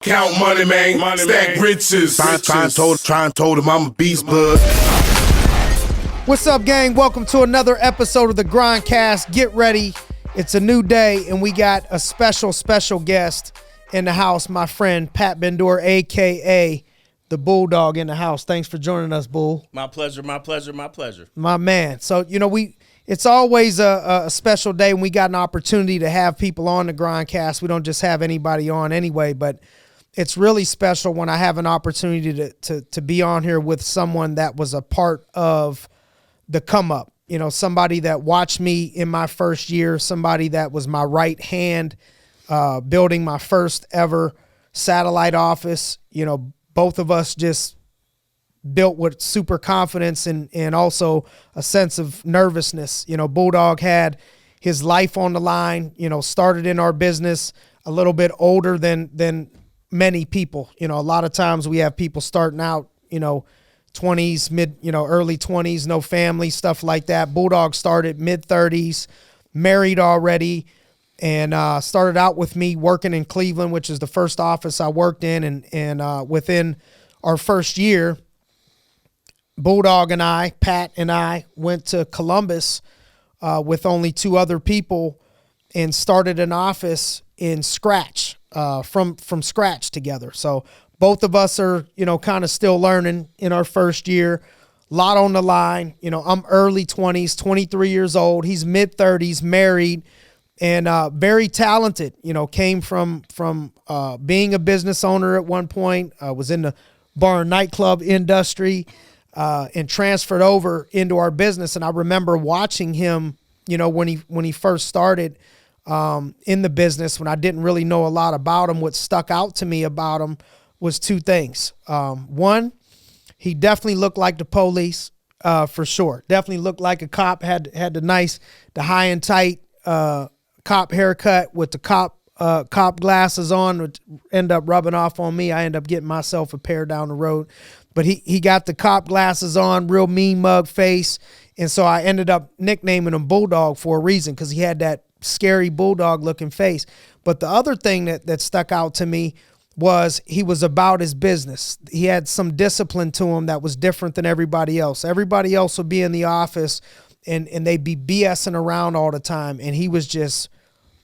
Count money, man. Stack riches. Try and told him I'm a beast blood. What's up, gang? Welcome to another episode of the GRINDcast. Get ready. It's a new day, and we got a special guest in the house, my friend Pat Bendure, a.k.a. the Bulldog, in the house. Thanks for joining us, Bull. My pleasure. My man. So, it's always a special day when we got an opportunity to have people on the GRINDcast. We don't just have anybody on anyway, but it's really special when I have an opportunity to be on here with someone that was a part of the come up. Somebody that watched me in my first year, somebody that was my right hand, building my first ever satellite office. Both of us just built with super confidence and also a sense of nervousness. Bulldog had his life on the line, started in our business a little bit older than many people. A lot of times we have people starting out, 20s, early 20s, no family, stuff like that. Bulldog started mid-30s, married already, and started out with me working in Cleveland, which is the first office I worked in. And within our first year, Bulldog and I, Pat and I, went to Columbus with only two other people and started an office in scratch, from scratch together. So both of us are, kind of still learning in our first year. A lot on the line. I'm early 20s, 23 years old. He's mid-30s, married, and very talented. Came from being a business owner at one point, was in the bar and nightclub industry, and transferred over into our business. And I remember watching him, when he first started in the business, when I didn't really know a lot about him. What stuck out to me about him was two things. One, he definitely looked like the police, for sure. Definitely looked like a cop. Had the high and tight cop haircut with the cop glasses on, which end up rubbing off on me. I end up getting myself a pair down the road. But he got the cop glasses on, real mean mug face. And so I ended up nicknaming him Bulldog for a reason, because he had that scary bulldog looking face. But the other thing that stuck out to me was he was about his business. He had some discipline to him that was different than everybody else. Everybody else would be in the office and they'd be BSing around all the time. And he was just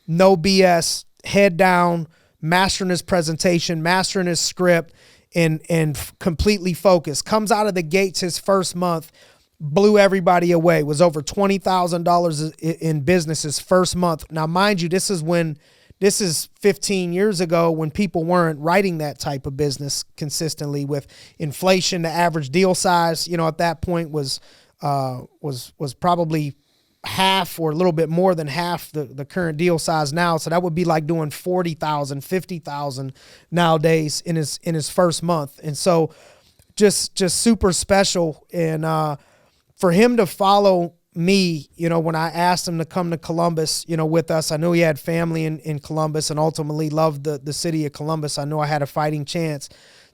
no BS, head down, mastering his presentation, mastering his script, and completely focused. Comes out of the gates his first month, blew everybody away, was over $20,000 in business his first month. Now, mind you, this is 15 years ago when people weren't writing that type of business consistently. With inflation, the average deal size, at that point was probably half or a little bit more than half the current deal size now. So that would be like doing 40,000, 50,000 nowadays in his first month. And so just super special. And for him to follow me, when I asked him to come to Columbus, with us, I knew he had family in Columbus and ultimately loved the city of Columbus. I knew I had a fighting chance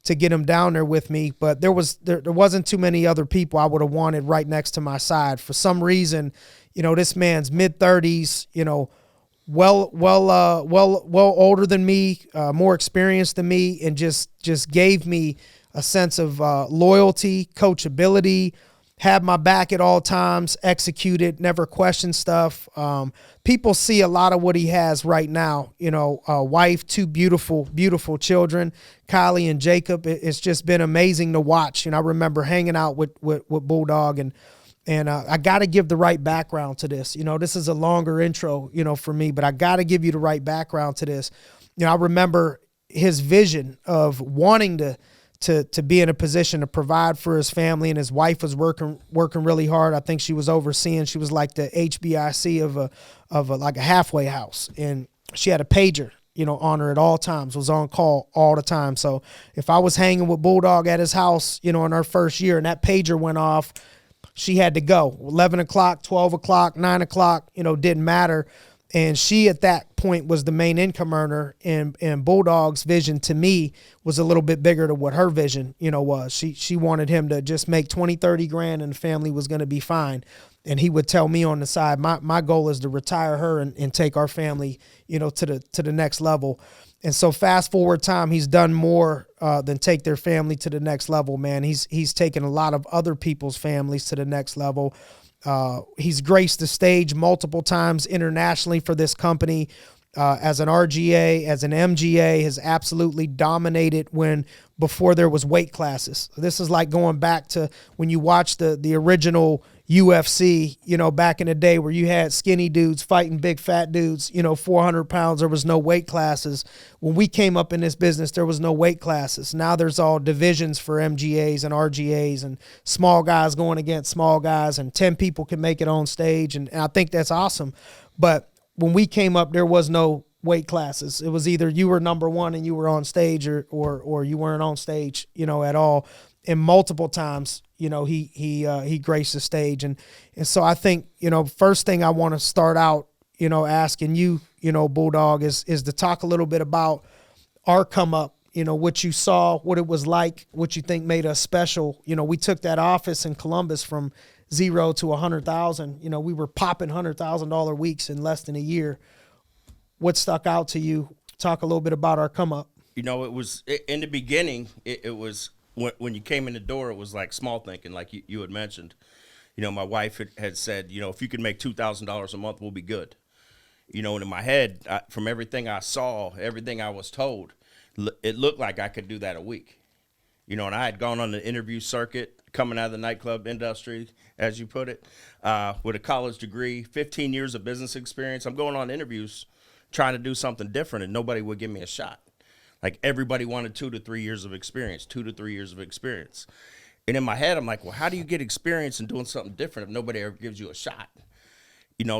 to get him down there with me, but there wasn't too many other people I would have wanted right next to my side. For some reason, this man's mid-30s, well older than me, more experienced than me, and just gave me a sense of loyalty, coachability, had my back at all times, executed, never questioned stuff. People see a lot of what he has right now. A wife, two beautiful children, Kylie and Jacob. It's just been amazing to watch. I remember hanging out with Bulldog, and I got to give the right background to this. This is a longer intro, for me, but I got to give you the right background to this. I remember his vision of wanting to be in a position to provide for his family, and his wife was working really hard. I think she was overseeing. She was like the HBIC of like a halfway house, and she had a pager, on her at all times, was on call all the time. So if I was hanging with Bulldog at his house, in our first year, and that pager went off, she had to go. 11 o'clock, 12 o'clock, 9 o'clock, didn't matter. And she, at that point, was the main income earner, and Bulldog's vision to me was a little bit bigger than what her vision, was. She wanted him to just make 20, 30 grand and the family was going to be fine. And he would tell me on the side, my goal is to retire her and take our family, to the next level. And so fast forward time, he's done more than take their family to the next level, man. He's taken a lot of other people's families to the next level. He's graced the stage multiple times internationally for this company. As an RGA, as an MGA, has absolutely dominated before there was weight classes. This is like going back to when you watch the original UFC, back in the day where you had skinny dudes fighting big fat dudes, 400 pounds. There was no weight classes. When we came up in this business, there was no weight classes. Now there's all divisions for MGAs and RGAs and small guys going against small guys, and 10 people can make it on stage. And I think that's awesome. But when we came up, there was no weight classes. It was either you were number one and you were on stage or you weren't on stage, at all. And multiple times, he graced the stage. And so I think, first thing I want to start out, asking you, Bulldog, is to talk a little bit about our come up, what you saw, what it was like, what you think made us special. We took that office in Columbus from 0 to 100,000. We were popping $100,000 weeks in less than a year. What stuck out to you? Talk a little bit about our come up. It was in the beginning. It was when you came in the door. It was like small thinking, like you had mentioned. My wife had said, if you could make $2,000 a month, we'll be good. And in my head, from everything I saw, everything I was told, it looked like I could do that a week. And I had gone on the interview circuit, coming out of the nightclub industry, as you put it, with a college degree, 15 years of business experience. I'm going on interviews trying to do something different, and nobody would give me a shot. Like, everybody wanted 2 to 3 years of experience, 2 to 3 years of experience. And in my head, I'm like, well, how do you get experience in doing something different if nobody ever gives you a shot?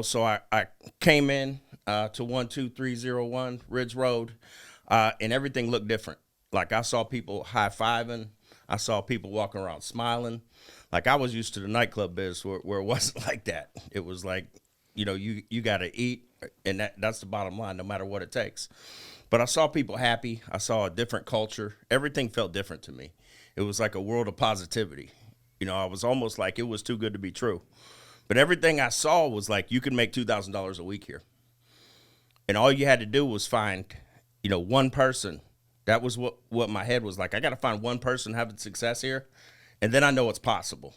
So I came in to 12301 Ridge Road, and everything looked different. Like, I saw people high-fiving. I saw people walking around smiling. Like, I was used to the nightclub biz where it wasn't like that. It was like, you got to eat, and that's the bottom line, no matter what it takes. But I saw people happy. I saw a different culture. Everything felt different to me. It was like a world of positivity. I was almost like it was too good to be true. But everything I saw was like, you can make $2,000 a week here. And all you had to do was find, one person. That was what my head was like. I got to find one person having success here, and then I know it's possible.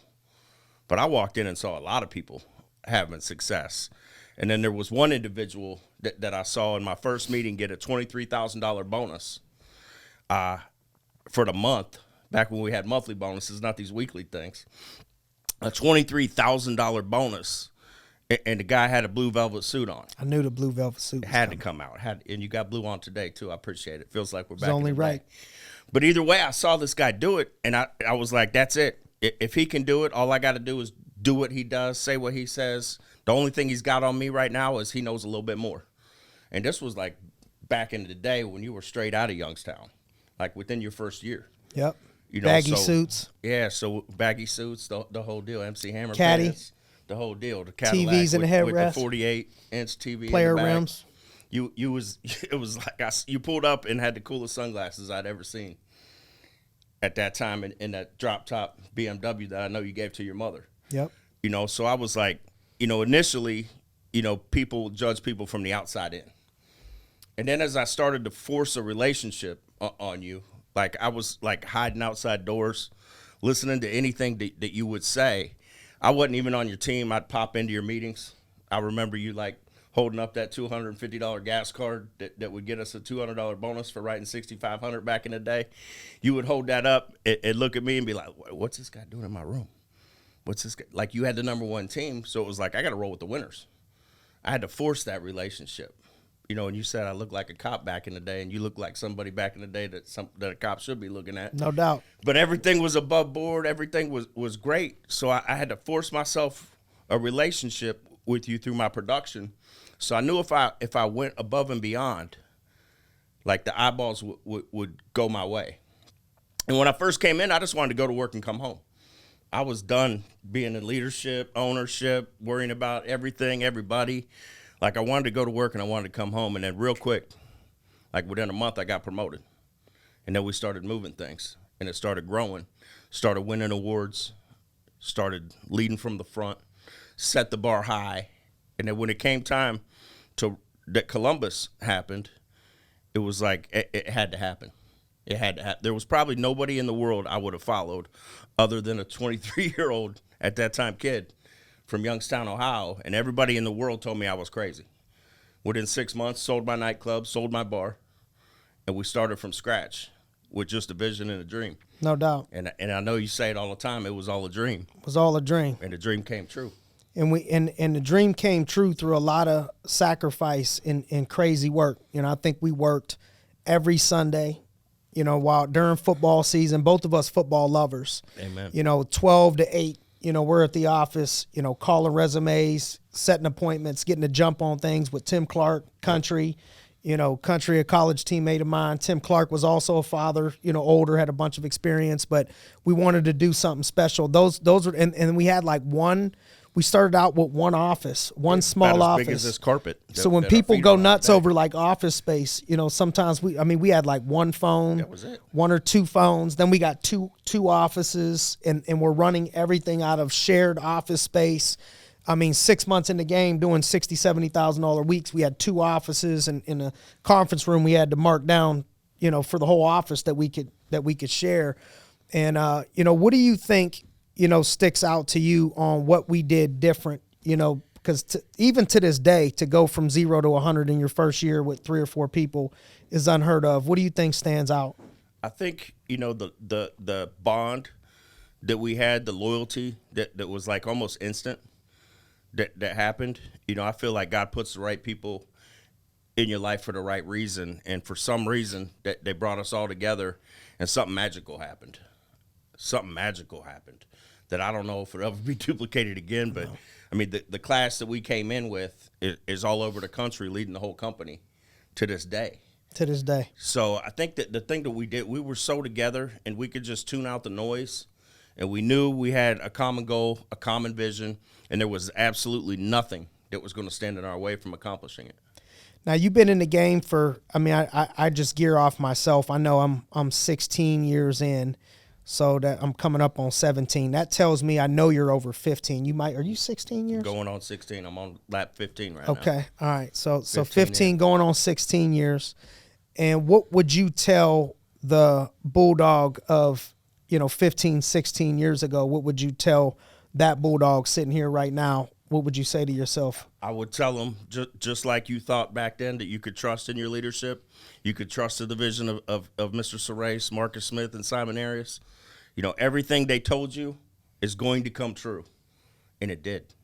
But I walked in and saw a lot of people having success. And then there was one individual that I saw in my first meeting get a $23,000 bonus for the month, back when we had monthly bonuses, not these weekly things. A $23,000 bonus, and the guy had a blue velvet suit on. I knew the blue velvet suit had to come out. And you got blue on today, too. I appreciate it. Feels like we're back only in the right. day. But either way, I saw this guy do it, and I was like, that's it. If he can do it, all I got to do is do what he does, say what he says. The only thing he's got on me right now is he knows a little bit more. And this was like back in the day when you were straight out of Youngstown, like within your first year. Yep. Baggy suits. Yeah, so baggy suits, the whole deal. MC Hammer Caddy. pants, the whole deal. The Cadillac TVs in the headrest. with the 48-inch TV Player in the back. rims. It was like you pulled up and had the coolest sunglasses I'd ever seen at that time in that drop top BMW that I know you gave to your mother. Yep. So I was like, initially, people judge people from the outside in. And then as I started to force a relationship on you, like I was like hiding outside doors, listening to anything that you would say. I wasn't even on your team. I'd pop into your meetings. I remember you like holding up that $250 gas card that would get us a $200 bonus for writing 6,500 back in the day. You would hold that up and look at me and be like, what's this guy doing in my room? What's this guy? Like, you had the number one team, so it was like, I got to roll with the winners. I had to force that relationship. And you said I looked like a cop back in the day, and you look like somebody back in the day that a cop should be looking at. No doubt. But everything was above board. Everything was great. So I had to force myself a relationship with you through my production. So I knew if I went above and beyond, like the eyeballs would go my way. And when I first came in, I just wanted to go to work and come home. I was done being in leadership, ownership, worrying about everything, everybody. Like, I wanted to go to work and I wanted to come home. And then real quick, like within a month, I got promoted. And then we started moving things. And it started growing, started winning awards, started leading from the front, set the bar high. And then when it came time to that Columbus happened, it was like it had to happen. It had to happen. There was probably nobody in the world I would have followed other than a 23-year-old at that time kid from Youngstown, Ohio, and everybody in the world told me I was crazy. Within 6 months, sold my nightclub, sold my bar, and we started from scratch with just a vision and a dream. No doubt. And I know you say it all the time, it was all a dream. It was all a dream. And the dream came true. And the dream came true through a lot of sacrifice and crazy work. I think we worked every Sunday, while during football season, both of us football lovers. Amen. 12 to 8, we're at the office, calling resumes, setting appointments, getting to jump on things with Tim Clark, Country. Country, a college teammate of mine. Tim Clark was also a father, older, had a bunch of experience, but we wanted to do something special. Those were, and we had we started out with one office, one small about office. As big as this carpet. So when people go nuts over office space, sometimes we had one phone, that was it. one or two phones. Then we got two offices, and we're running everything out of shared office space. 6 months in the game, doing $60,000, $70,000 weeks, we had two offices, and in a conference room we had to mark down, for the whole office that we could share. And what do you think, sticks out to you on what we did different? Because even to this day, to go from 0 to 100 in your first year with 3 or 4 people is unheard of. What do you think stands out? I think the bond that we had, the loyalty that was like almost instant. That happened. I feel like God puts the right people in your life for the right reason, and for some reason that they brought us all together, and something magical happened. Something magical happened that I don't know if it'll ever be duplicated again. But no. The class that we came in with is all over the country, leading the whole company to this day. To this day. So I think that the thing that we did, we were so together, and we could just tune out the noise. And we knew we had a common goal, a common vision, and there was absolutely nothing that was going to stand in our way from accomplishing it. Now, you've been in the game for, I just gear off myself. I know I'm 16 years in, so that I'm coming up on 17. That tells me I know you're over 15. Are you 16 years? Going on 16. I'm on lap 15 right now. Okay, all right. So 15 going on 16 years. And what would you tell the Bulldog of 15, 16 years ago? What would you tell that Bulldog sitting here right now? What would you say to yourself? I would tell him, just like you thought back then, that you could trust in your leadership. You could trust in the vision of Mr. Sarace, Marcus Smith, and Simon Arias. Everything they told you is going to come true. And it did,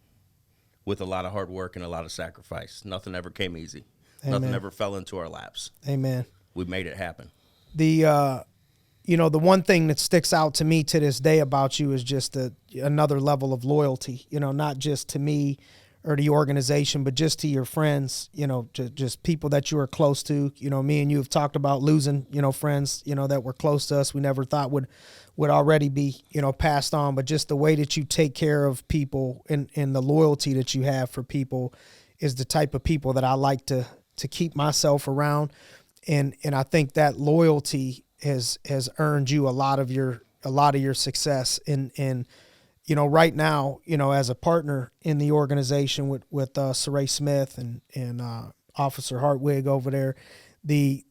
with a lot of hard work and a lot of sacrifice. Nothing ever came easy. Amen. Nothing ever fell into our laps. Amen. We made it happen. The one thing that sticks out to me to this day about you is just another level of loyalty, not just to me or the organization, but just to your friends, just people that you are close to. Me and you have talked about losing, friends, that were close to us. We never thought would already be, passed on, but just the way that you take care of people and the loyalty that you have for people is the type of people that I like to keep myself around. And I think that loyalty has earned you a lot of your success in right now, as a partner in the organization with Sarace Smith and Officer Hartwig over there, the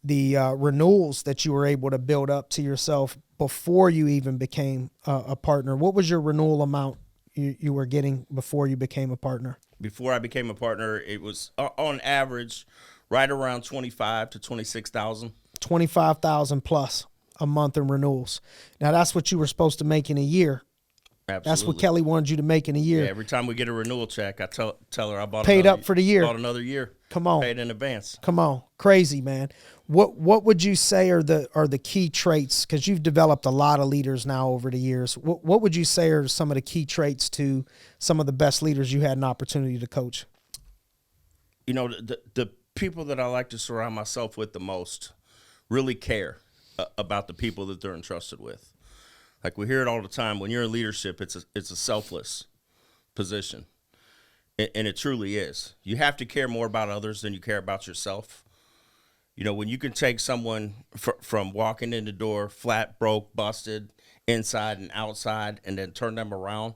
renewals that you were able to build up to yourself before you even became a partner. What was your renewal amount you were getting before you became a partner? Before I became a partner, it was on average right around 25 to 26,000. 25,000 plus a month in renewals. Now that's what you were supposed to make in a year. Absolutely. That's what Kelly wanted you to make in a year. Yeah, every time we get a renewal check, I tell her I bought paid up for the year. Bought another year. Come on. Paid in advance. Come on. Crazy, man. What would you say are the key traits, because you've developed a lot of leaders now over the years. What would you say are some of the key traits to some of the best leaders you had an opportunity to coach? The people that I like to surround myself with the most really care about the people that they're entrusted with. Like we hear it all the time. When you're in leadership, it's a selfless position, and it truly is. You have to care more about others than you care about yourself. When you can take someone from walking in the door flat, broke, busted, inside and outside, and then turn them around,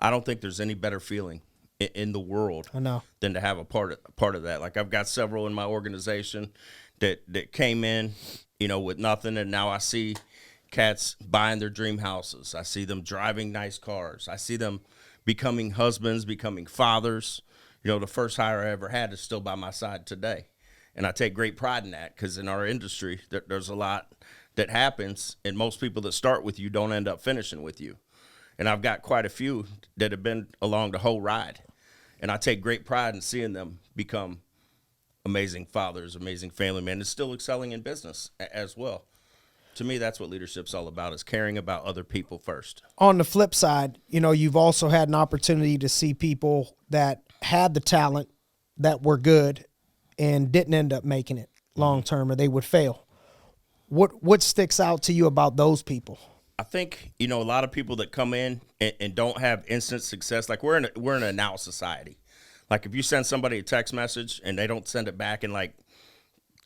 I don't think there's any better feeling in the world I know. than to have a part of that. Like I've got several in my organization that came in, with nothing, and now I see cats buying their dream houses. I see them driving nice cars. I see them becoming husbands, becoming fathers. The first hire I ever had is still by my side today. And I take great pride in that because in our industry, there's a lot that happens, and most people that start with you don't end up finishing with you. And I've got quite a few that have been along the whole ride. And I take great pride in seeing them become amazing fathers, amazing family men, and still excelling in business as well. To me, that's what leadership's all about, is caring about other people first. On the flip side, you've also had an opportunity to see people that had the talent, that were good, and didn't end up making it long term, or they would fail. What sticks out to you about those people? I think, a lot of people that come in and don't have instant success, like we're in a now society. Like if you send somebody a text message and they don't send it back in like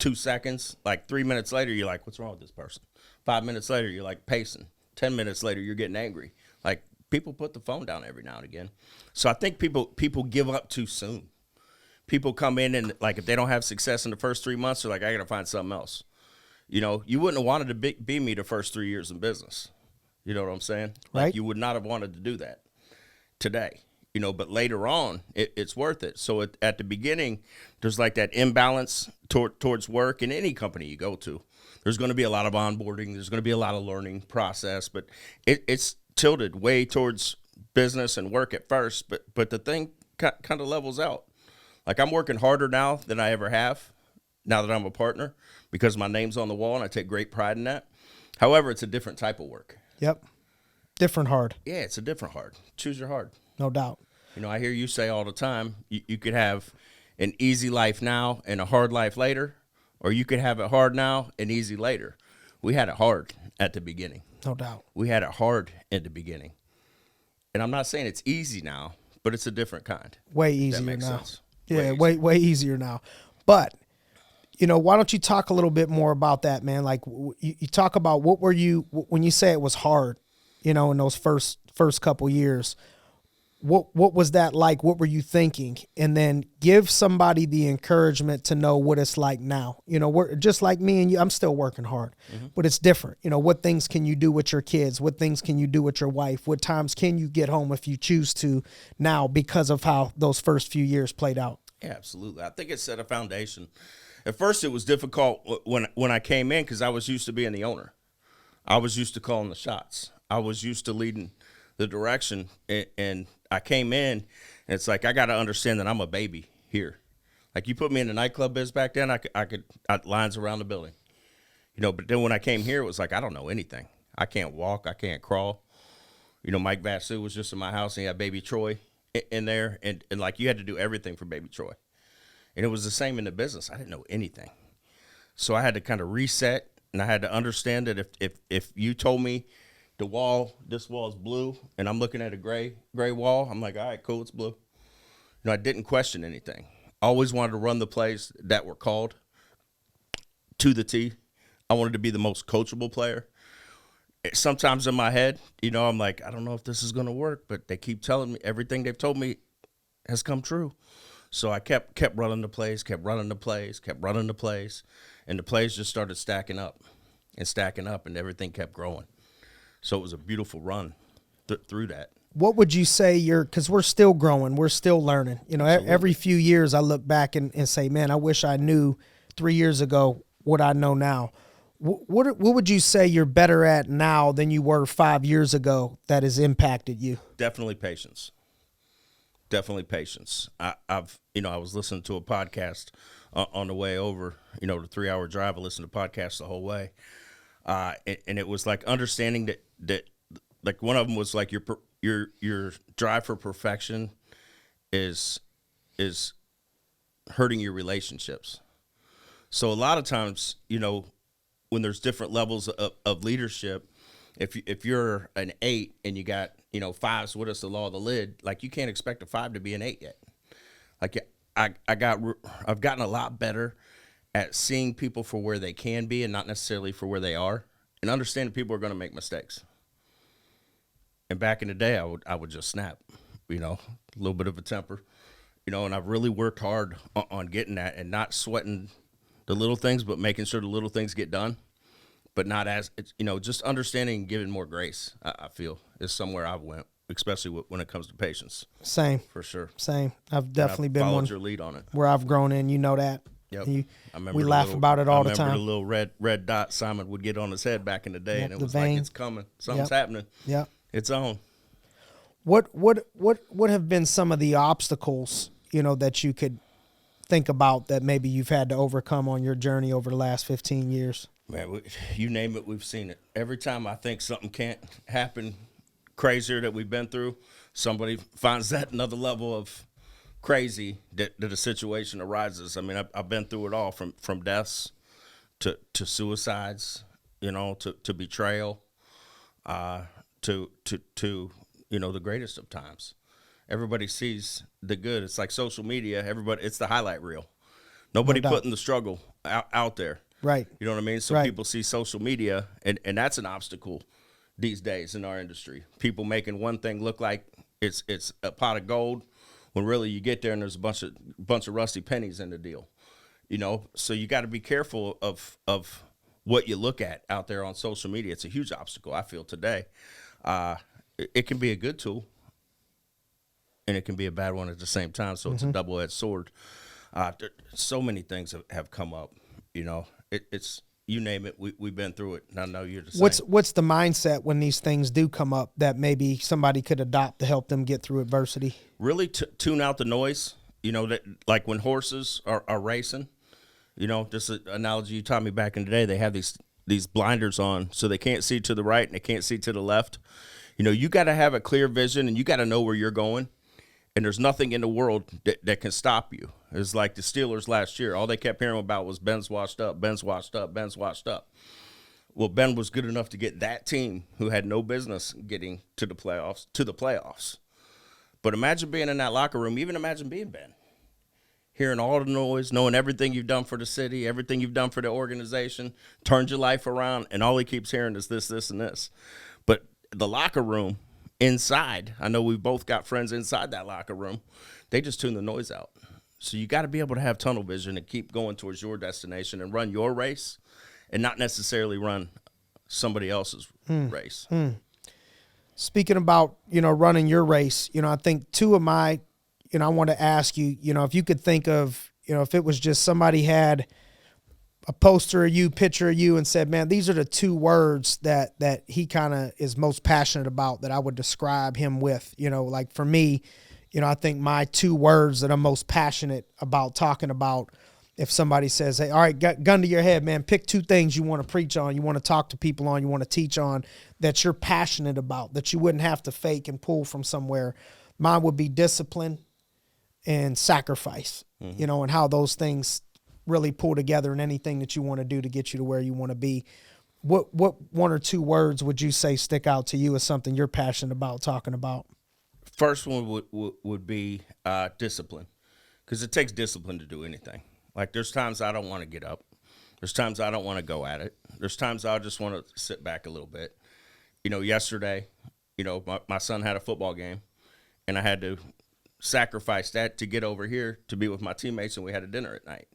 2 seconds, like 3 minutes later, you're like, what's wrong with this person? 5 minutes later, you're like pacing. 10 minutes later, you're getting angry. Like people put the phone down every now and again. So I think people give up too soon. People come in and like, if they don't have success in the first 3 months, they're like, I got to find something else. You wouldn't have wanted to be me the first 3 years in business. You know what I'm saying? Right. Like you would not have wanted to do that today, but later on it's worth it. So at the beginning, there's like that imbalance towards work in any company you go to. There's going to be a lot of onboarding. There's going to be a lot of learning process, but it's tilted way towards business and work at first, but the thing kind of levels out. Like I'm working harder now than I ever have now that I'm a partner because my name's on the wall and I take great pride in that. However, it's a different type of work. Yep. Different hard. Yeah, it's a different hard. Choose your hard. No doubt. I hear you say all the time, you could have an easy life now and a hard life later, or you could have it hard now and easy later. We had it hard at the beginning. No doubt. We had it hard at the beginning. And I'm not saying it's easy now, but it's a different kind. Way easier that makes now. Sense. Yeah, way easier now. But, why don't you talk a little bit more about that, man? Like you talk about what were you, when you say it was hard, in those first couple years, what was that like? What were you thinking? And then give somebody the encouragement to know what it's like now. We're just like me and you, I'm still working hard, but it's different. What things can you do with your kids? What things can you do with your wife? What times can you get home if you choose to now because of how those first few years played out? Yeah, absolutely. I think it set a foundation. At first, it was difficult when I came in because I was used to being the owner. I was used to calling the shots. I was used to leading the direction, and I came in, and it's like I got to understand that I'm a baby here. Like you put me in the nightclub biz back then, I could lines around the building, But then when I came here, it was like I don't know anything. I can't walk. I can't crawl. Mike Vasu was just in my house, and he had baby Troy in there, and like you had to do everything for baby Troy. And it was the same in the business. I didn't know anything. So I had to kind of reset, and I had to understand that if you told me this wall is blue, and I'm looking at a gray wall, I'm like, all right, cool, it's blue. I didn't question anything. I always wanted to run the plays that were called to the T. I wanted to be the most coachable player. Sometimes in my head, I'm like, I don't know if this is going to work, but they keep telling me everything they've told me has come true. So I kept running the plays, and the plays just started stacking up, and everything kept growing. So it was a beautiful run through that. What would you say because we're still growing, we're still learning. Every few years I look back and say, man, I wish I knew 3 years ago what I know now. What would you say you're better at now than you were 5 years ago that has impacted you? Definitely patience. I was listening to a podcast on the way over, the 3-hour drive. I listened to podcasts the whole way. And it was like understanding that like one of them was like your drive for perfection is hurting your relationships. So a lot of times, when there's different levels of leadership, if you're an 8 and you got 5's what is the law of the lid, like you can't expect a 5 to be an 8 yet. Like I've gotten a lot better at seeing people for where they can be and not necessarily for where they are, and understanding people are going to make mistakes. And back in the day, I would just snap. you know, a little bit of a temper, you know, and I've really worked hard on getting that and not sweating the little things, but making sure the little things get done, but not as, you know, just understanding and giving more grace, I feel, is somewhere I've went, especially when it comes to patience. Same. For sure. Same. I've definitely been followed one your lead on it. where I've grown in. You know that. Yep. We laugh about it all the time. I remember the little red dot Simon would get on his head back in the day, Yep, and it the was vein. like, it's coming. Something's happening. Yeah. It's on. What have been some of the obstacles, you know, that you could think about that maybe you've had to overcome on your journey over the last 15 years? Man, you name it, we've seen it. Every time I think something can't happen crazier that we've been through, somebody finds that another level of crazy that a situation arises. I mean, I've been through it all, from deaths to suicides, you know, to betrayal, to you know, the greatest of times. Everybody sees the good. It's like social media. It's the highlight reel. Nobody putting the struggle out there. Right. You know what I mean? So Right. people see social media, and that's an obstacle these days in our industry. People making one thing look like it's a pot of gold, when really you get there and there's a bunch of rusty pennies in the deal. You know, so you got to be careful of what you look at out there on social media. It's a huge obstacle, I feel, today. It can be a good tool, and it can be a bad one at the same time. So it's a double-edged sword. So many things have come up. You know, it's you name it. We've been through it, and I know you're the same. What's the mindset when these things do come up that maybe somebody could adopt to help them get through adversity? Really tune out the noise. You know, that like when horses are racing. You know, just an analogy you taught me back in the day. They have these blinders on, so they can't see to the right and they can't see to the left. You know, you got to have a clear vision, and you got to know where you're going. And there's nothing in the world that can stop you. It's like the Steelers last year. All they kept hearing about was Ben's washed up, Ben's washed up, Ben's washed up. Well, Ben was good enough to get that team, who had no business getting to the playoffs. But imagine being in that locker room. Even imagine being Ben. Hearing all the noise, knowing everything you've done for the city, everything you've done for the organization, turned your life around, and all he keeps hearing is this, this, and this. But the locker room, inside, I know we've both got friends inside that locker room, they just tune the noise out. So you got to be able to have tunnel vision and keep going towards your destination and run your race, and not necessarily run somebody else's race. Speaking about, you know, running your race, you know, I think two of my, you know, I want to ask you, you know, if you could think of, you know, if it was just somebody had a poster of you, picture of you, and said, man, these are the two words that he kind of is most passionate about that I would describe him with. You know, like for me, you know, I think my two words that I'm most passionate about talking about, if somebody says, hey, all right, gun to your head, man, pick two things you want to preach on, you want to talk to people on, you want to teach on, that you're passionate about, that you wouldn't have to fake and pull from somewhere. Mine would be discipline and sacrifice, you know, and how those things really pull together in anything that you want to do to get you to where you want to be. What one or two words would you say stick out to you as something you're passionate about talking about? First one would be discipline, because it takes discipline to do anything. Like there's times I don't want to get up. There's times I don't want to go at it. There's times I just want to sit back a little bit. You know, yesterday, you know, my son had a football game, and I had to sacrifice that to get over here to be with my teammates, and we had a dinner at night.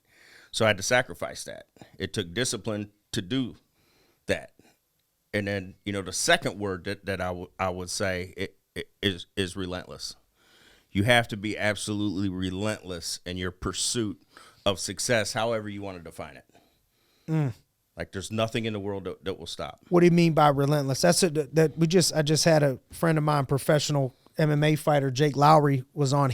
So I had to sacrifice that. It took discipline to do that. And then, you know, the second word that I would say is relentless. You have to be absolutely relentless in your pursuit of success, however you want to define it. Like there's nothing in the world that will stop. What do you mean by relentless? That's I just had a friend of mine, professional MMA fighter, Jake Lowry, was on.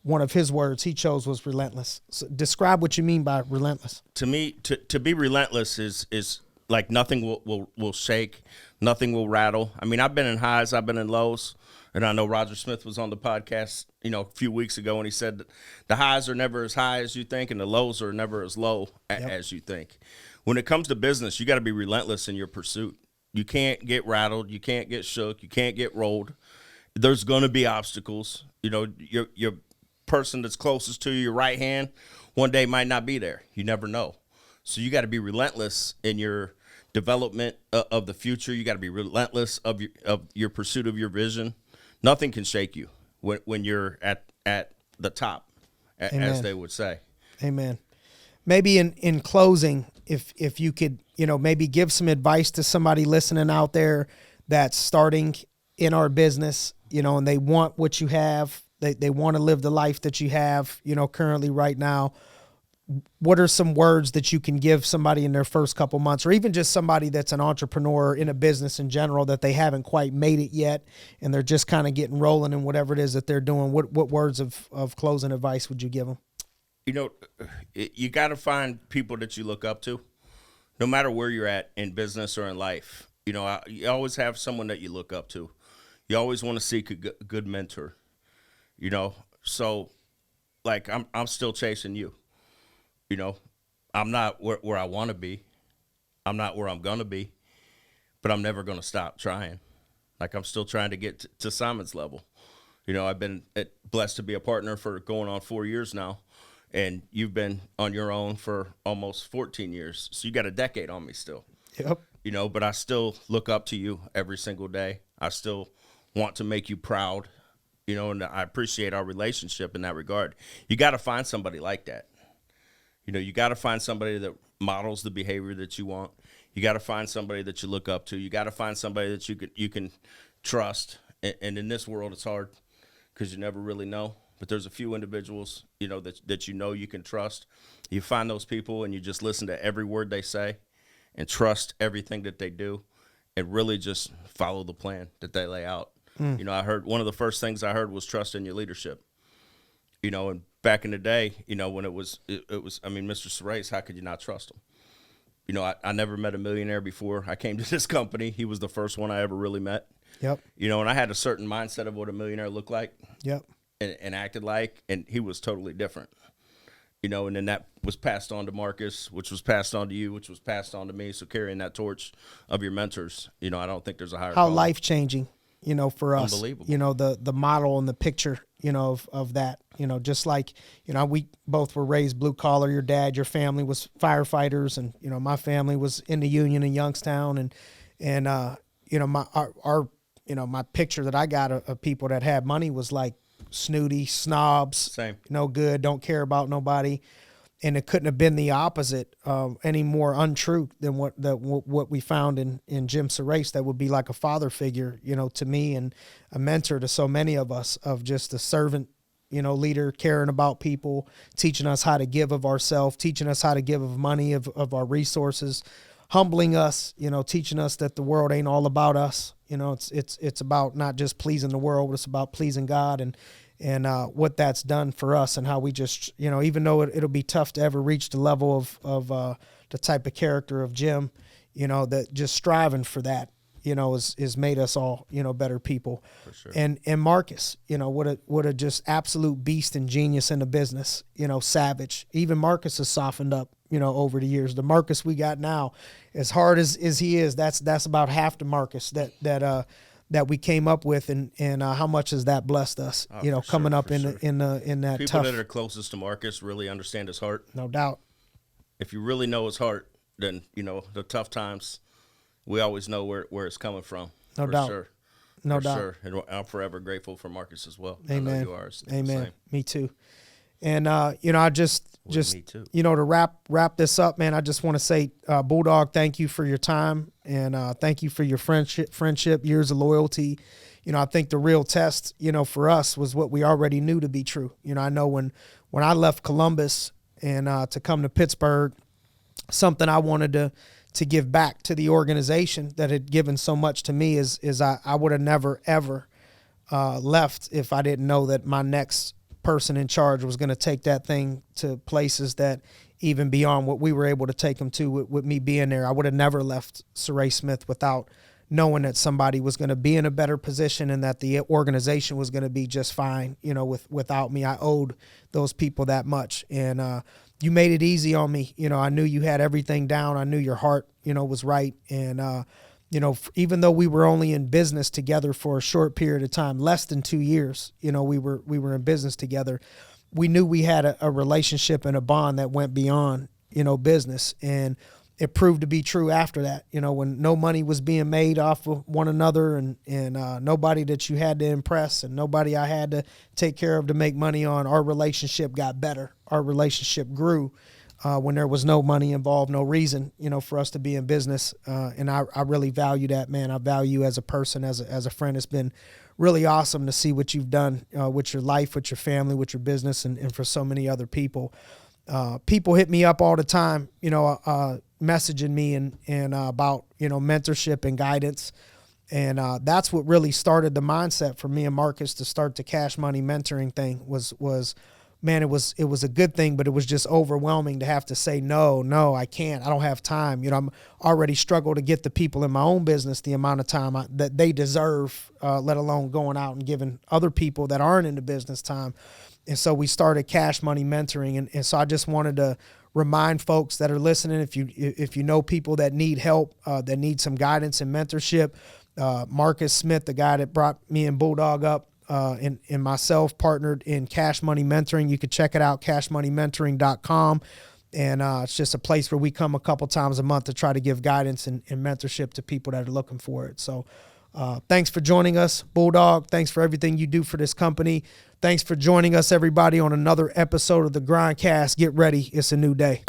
One of his words he chose was relentless. So describe what you mean by relentless. To me, to be relentless is like nothing will shake, nothing will rattle. I mean, I've been in highs, I've been in lows, and I know Roger Smith was on the podcast, you know, a few weeks ago, and he said that the highs are never as high as you think, and the lows are never as low as you think. When it comes to business, you got to be relentless in your pursuit. You can't get rattled, you can't get shook, you can't get rolled. There's going to be obstacles. You know, your person that's closest to you, your right hand, one day might not be there. You never know. So you got to be relentless in your development of the future. You got to be relentless of your pursuit of your vision. Nothing can shake you. when you're at the top, as Amen. they would say. Amen. Maybe in closing, if you could, maybe give some advice to somebody listening out there that's starting in our business, and they want what you have. They want to live the life that you have, currently right now. What are some words that you can give somebody in their first couple months, or even just somebody that's an entrepreneur in a business in general that they haven't quite made it yet and they're just kind of getting rolling in whatever it is that they're doing? What words of closing advice would you give them? You got to find people that you look up to, no matter where you're at in business or in life. You always have someone that you look up to. You always want to seek a good mentor. So like I'm still chasing you. I'm not where I want to be. I'm not where I'm going to be, but I'm never going to stop trying. Like, I'm still trying to get to Simon's level. I've been blessed to be a partner for going on 4 years now, and you've been on your own for almost 14 years. So you got a decade on me still. Yep. But I still look up to you every single day. I still want to make you proud, and I appreciate our relationship in that regard. You got to find somebody like that. You got to find somebody that models the behavior that you want. You got to find somebody that you look up to. You got to find somebody that you can trust. And in this world, it's hard because you never really know. But there's a few individuals, that you can trust. You find those people and you just listen to every word they say and trust everything that they do and really just follow the plan that they lay out. I heard one of the first things I heard was trust in your leadership. And back in the day, when it was, Mr. Serace, how could you not trust him? I never met a millionaire before I came to this company. He was the first one I ever really met. Yep. And I had a certain mindset of what a millionaire looked like. Yep. And acted like, and he was totally different. And then that was passed on to Marcus, which was passed on to you, which was passed on to me. So carrying that torch of your mentors, I don't think there's a higher calling. Life-changing, for us. Unbelievable. The model and the picture, of that, just like, we both were raised blue collar. Your dad, your family was firefighters, and, my family was in the Union in Youngstown, and my picture that I got of people that had money was like snooty snobs. Same. No good, don't care about nobody. And it couldn't have been the opposite, any more untrue than what we found in Jim Serace. That would be like a father figure, to me, and a mentor to so many of us, of just a servant, leader, caring about people, teaching us how to give of ourselves, teaching us how to give of money, of our resources, humbling us, teaching us that the world ain't all about us. It's about not just pleasing the world, but it's about pleasing God, and what that's done for us, and how we just, even though it'll be tough to ever reach the level of the type of character of Jim, that just striving for that, is made us all, better people. For sure. And Marcus, what a just absolute beast and genius in the business, savage. Even Marcus has softened up, over the years. The Marcus we got now, as hard as he is, that's about half the Marcus that we came up with, and how much has that blessed us, coming up in that people tough. That are closest to Marcus really understand his heart. No doubt. If you really know his heart, then, the tough times, we always know where it's coming from. No for doubt. Sure. No for doubt. Sure. And I'm forever grateful for Marcus as well. Amen. I know you are. Amen. Me too. And, I just, me too. To wrap this up, man, I just want to say, Bulldog, thank you for your time, and thank you for your friendship, years of loyalty. I think the real test, for us was what we already knew to be true. I know when I left Columbus and to come to Pittsburgh, something I wanted to give back to the organization that had given so much to me is I would have never, ever left if I didn't know that my next person in charge was going to take that thing to places that even beyond what we were able to take them to with me being there. I would have never left Serace Smith without knowing that somebody was going to be in a better position and that the organization was going to be just fine, without me. I owed those people that much. And you made it easy on me. I knew you had everything down. I knew your heart, was right. And, even though we were only in business together for a short period of time, less than 2 years, we were in business together. We knew we had a relationship and a bond that went beyond, business. And it proved to be true after that. You know, when no money was being made off of one another, and nobody that you had to impress and nobody I had to take care of to make money on, our relationship got better. Our relationship grew when there was no money involved, no reason, you know, for us to be in business. And I really value that, man. I value you as a person, as a friend. It's been really awesome to see what you've done with your life, with your family, with your business, and for so many other people. People hit me up all the time, you know, messaging me and about, you know, mentorship and guidance. And that's what really started the mindset for me and Marcus to start the Cash Money mentoring thing was, man, it was a good thing, but it was just overwhelming to have to say, no, I can't. I don't have time. You know, I'm already struggle to get the people in my own business the amount of time that they deserve, let alone going out and giving other people that aren't in the business time. And so we started Cash Money mentoring. And so I just wanted to remind folks that are listening, if you know people that need help, that need some guidance and mentorship, Marcus Smith, the guy that brought me and Bulldog up, and myself partnered in Cash Money Mentoring. You could check it out, cashmoneymentoring.com. And it's just a place where we come a couple times a month to try to give guidance and mentorship to people that are looking for it. So thanks for joining us, Bulldog. Thanks for everything you do for this company. Thanks for joining us, everybody, on another episode of the GRINDcast. Get ready. It's a new day.